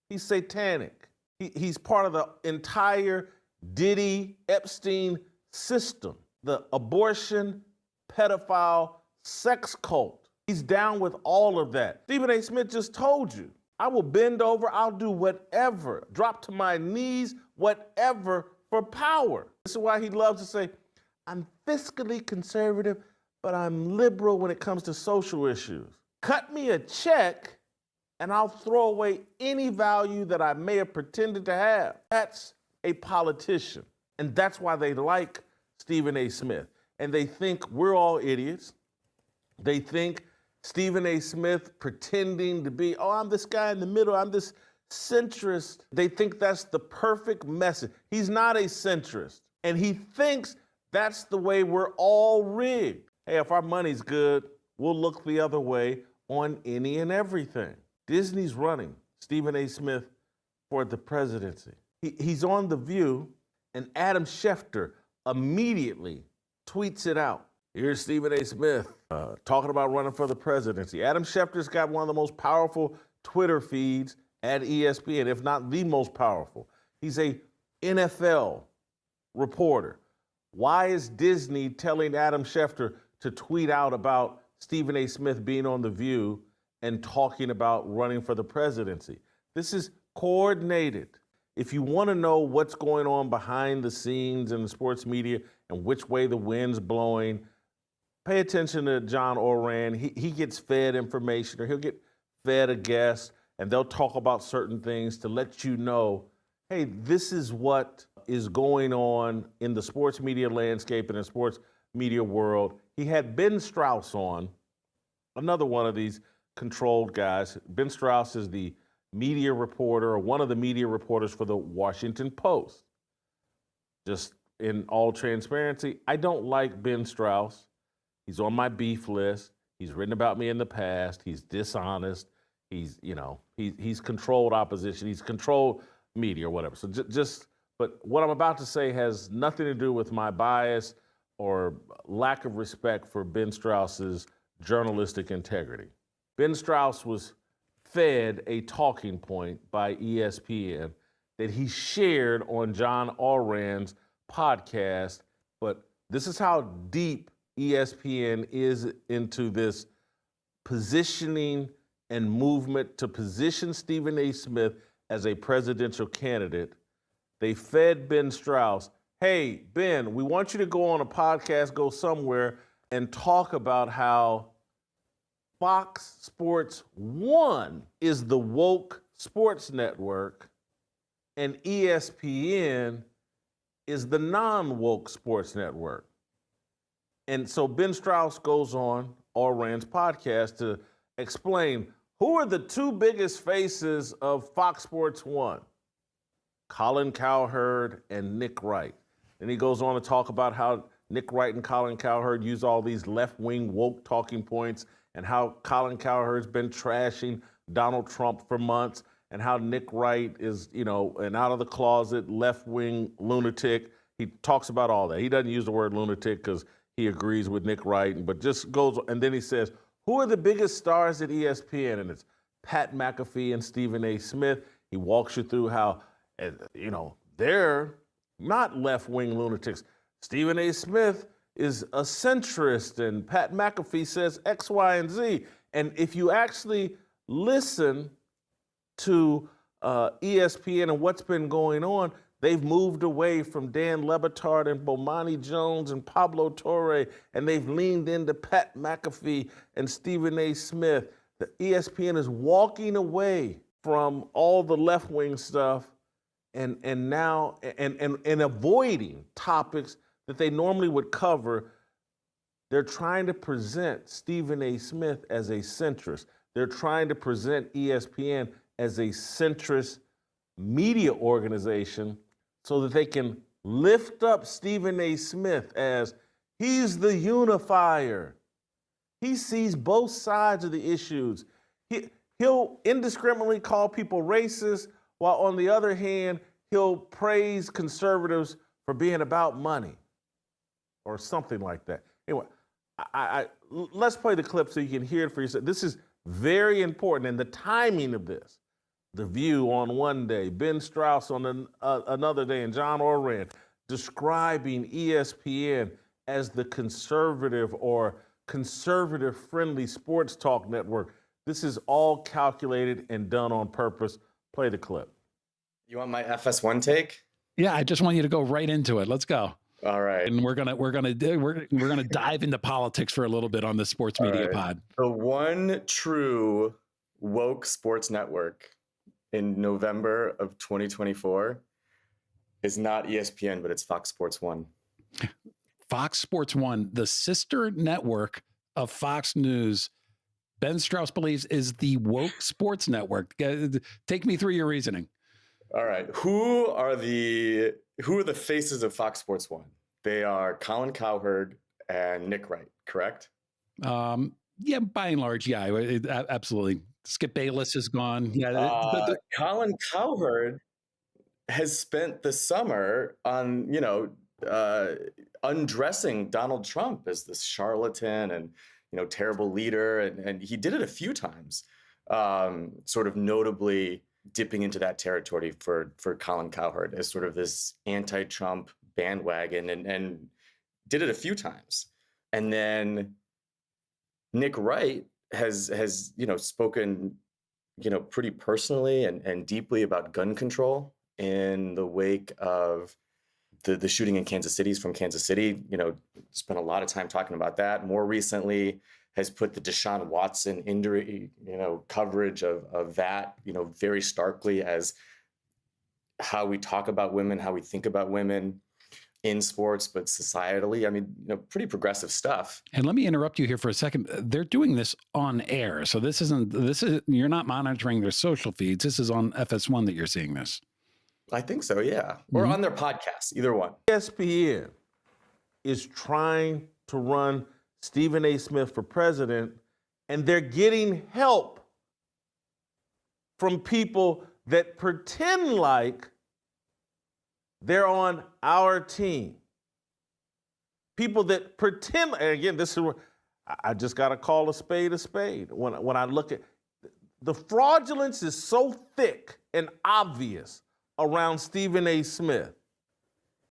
He's satanic. He's part of the entire Diddy Epstein system, the abortion, pedophile, sex cult. He's down with all of that. Stephen A. Smith just told you, I will bend over, I'll do whatever, drop to my knees, whatever for power. This is why he loves to say, I'm fiscally conservative, but I'm liberal when it comes to social issues. Cut me a check and I'll throw away any value that I may have pretended to have. That's a politician. And that's why they like Stephen A. Smith. And they think we're all idiots. They think Stephen A. Smith pretending to be, oh, I'm this guy in the middle, I'm this centrist. They think that's the perfect message. He's not a centrist. And he thinks that's the way we're all rigged. Hey, if our money's good, we'll look the other way on any and everything. Disney's running Stephen A. Smith for the presidency. He's on The View, and Adam Schefter immediately tweets it out. Here's Stephen A. Smith talking about running for the presidency. Adam Schefter's got one of the most powerful Twitter feeds at ESPN, if not the most powerful. He's a NFL reporter. Why is Disney telling Adam Schefter to tweet out about Stephen A. Smith being on The View and talking about running for the presidency? This is coordinated. If you want to know what's going on behind the scenes in the sports media and which way the wind's blowing, pay attention to John Oran. He gets fed information, or he'll get fed a guest, and they'll talk about certain things to let you know, hey, this is what is going on in the sports media landscape and the sports media world. He had Ben Strauss on, another one of these controlled guys. Ben Strauss is the media reporter, or one of the media reporters for the Washington Post. Just in all transparency, I don't like Ben Strauss. He's on my beef list. He's written about me in the past. He's dishonest. He's controlled opposition. He's controlled media or whatever. So but what I'm about to say has nothing to do with my bias or lack of respect for Ben Strauss's journalistic integrity. Ben Strauss was fed a talking point by ESPN that he shared on John Oran's podcast, but this is how deep ESPN is into this positioning and movement to position Stephen A. Smith as a presidential candidate. They fed Ben Strauss, hey, Ben, we want you to go on a podcast, go somewhere, and talk about how Fox Sports 1 is the woke sports network and ESPN is the non-woke sports network. And so Ben Strauss goes on Oran's podcast to explain who are the two biggest faces of Fox Sports 1, Colin Cowherd and Nick Wright. And he goes on to talk about how Nick Wright and Colin Cowherd use all these left-wing woke talking points, and how Colin Cowherd's been trashing Donald Trump for months, and how Nick Wright is, an out-of-the-closet left-wing lunatic. He talks about all that. He doesn't use the word lunatic because he agrees with Nick Wright, but just goes, and then he says, who are the biggest stars at ESPN? And it's Pat McAfee and Stephen A. Smith. He walks you through how, they're not left-wing lunatics. Stephen A. Smith is a centrist, and Pat McAfee says X, Y, and Z. And if you actually listen to ESPN and what's been going on, they've moved away from Dan Le Batard and Bomani Jones and Pablo Torre, and they've leaned into Pat McAfee and Stephen A. Smith. The ESPN is walking away from all the left-wing stuff and now avoiding topics that they normally would cover. They're trying to present Stephen A. Smith as a centrist. They're trying to present ESPN as a centrist media organization so that they can lift up Stephen A. Smith as he's the unifier. He sees both sides of the issues. He'll indiscriminately call people racist, while on the other hand, he'll praise conservatives for being about money or something like that. Anyway, let's play the clip so you can hear it for yourself. This is very important, and the timing of this, The View on one day, Ben Strauss on another day, and John Oran describing ESPN as the conservative or conservative-friendly sports talk network. This is all calculated and done on purpose. Play the clip. You want my FS1 take? Yeah, I just want you to go right into it. Let's go. All right. And we're gonna dive into politics for a little bit on the sports media pod. The one true woke sports network in November of 2024 is not ESPN, but it's Fox Sports 1. Fox Sports 1, the sister network of Fox News, Ben Strauss believes is the woke sports network. Take me through your reasoning. All right. Who are the faces of Fox Sports 1? They are Colin Cowherd and Nick Wright, correct? Yeah, by and large, yeah, absolutely. Skip Bayless is gone. Yeah, Colin Cowherd has spent the summer on, undressing Donald Trump as this charlatan and, terrible leader. And he did it a few times, sort of notably dipping into that territory for Colin Cowherd as sort of this anti-Trump bandwagon and did it a few times. And then Nick Wright has spoken, pretty personally and deeply about gun control in the wake of the shooting in Kansas City. He's from Kansas City, spent a lot of time talking about that. More recently has put the Deshaun Watson injury, coverage of that, very starkly as how we talk about women, how we think about women in sports, but societally. I mean, pretty progressive stuff. And let me interrupt you here for a second. They're doing this on air. So this is you're not monitoring their social feeds. This is on FS1 that you're seeing this. I think so, yeah. Or on their podcast, either one. ESPN is trying to run Stephen A. Smith for president, and they're getting help from people that pretend like they're on our team. People that pretend, and again, this is where I just got to call a spade a spade. When I look at the fraudulence is so thick and obvious around Stephen A. Smith